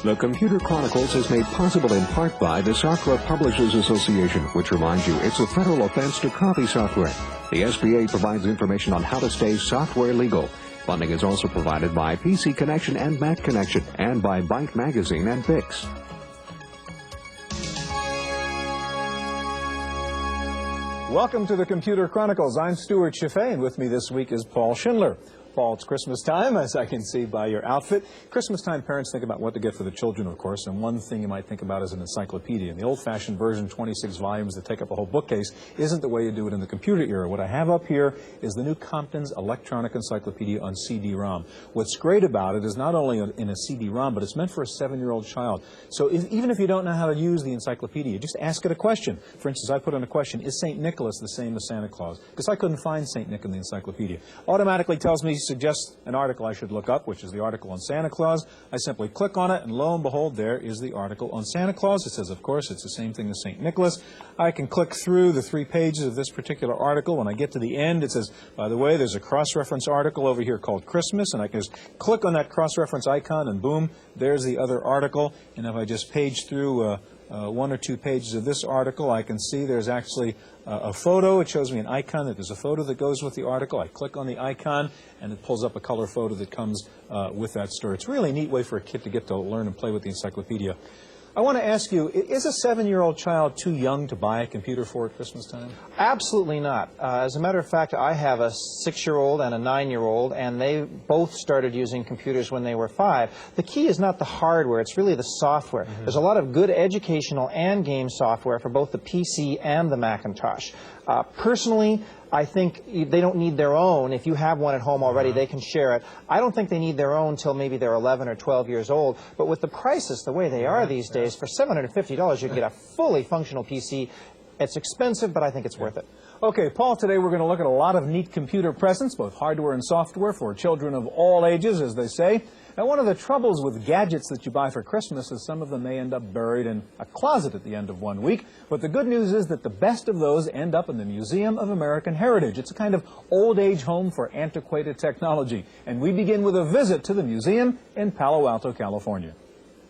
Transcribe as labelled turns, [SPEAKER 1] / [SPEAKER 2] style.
[SPEAKER 1] The Computer Chronicles is made possible in part by the Software Publishers Association, which reminds you it's a federal offense to copy software. The SBA provides information on how to stay software legal. Funding is also provided by PC Connection and Mac Connection, and by Byte Magazine and Bix.
[SPEAKER 2] Welcome to the Computer Chronicles. I'm Stuart Chaffee, and with me this week is Paul Schindler. Paul, it's Christmas time, as I can see by your outfit. Christmas time, parents think about what to get for the children, of course, and one thing you might think about is an encyclopedia. And the old-fashioned version, 26 volumes that take up a whole bookcase, isn't the way you do it in the computer era. What I have up here is the new Compton's Electronic Encyclopedia on CD-ROM. What's great about it is not only in a CD-ROM, but it's meant for a 7-year-old child. So even if you don't know how to use the encyclopedia, just ask it a question. For instance, I put in a question, is St. Nicholas the same as Santa Claus? Because I couldn't find St. Nick in the encyclopedia. Automatically tells me, suggests an article I should look up, which is the article on Santa Claus. I simply click on it, and lo and behold, there is the article on Santa Claus. It says, of course, it's the same thing as St. Nicholas. I can click through the 3 pages of this particular article. When I get to the end, it says, by the way, there's a cross-reference article over here called Christmas, and I can just click on that cross-reference icon, and boom, there's the other article. And if I just page through 1 or 2 pages of this article, I can see there's actually a photo. It shows me an icon that there's a photo that goes with the article. I click on the icon, and it pulls up a color photo that comes with that story. It's a really neat way for a kid to get to learn and play with the encyclopedia. I want to ask you, is a 7-year-old child too young to buy a computer for at Christmas time?
[SPEAKER 3] Absolutely not. As a matter of fact, I have a 6-year-old and a 9-year-old, and they both started using computers when they were 5. The key is not the hardware, it's really the software. There's a lot of good educational and game software for both the PC and the Macintosh. Personally, I think they don't need their own. If you have one at home already, they can share it. I don't think they need their own until maybe they're 11 or 12 years old. But with the prices the way they are these days, for $750, you can get a fully functional PC. It's expensive, but I think it's worth it.
[SPEAKER 2] Okay, Paul, today we're going to look at a lot of neat computer presents, both hardware and software, for children of all ages, as they say. Now, one of the troubles with gadgets that you buy for Christmas is some of them may end up buried in a closet at the end of one week. But the good news is that the best of those end up in the Museum of American Heritage. It's a kind of old-age home for antiquated technology. And we begin with a visit to the museum in Palo Alto, California.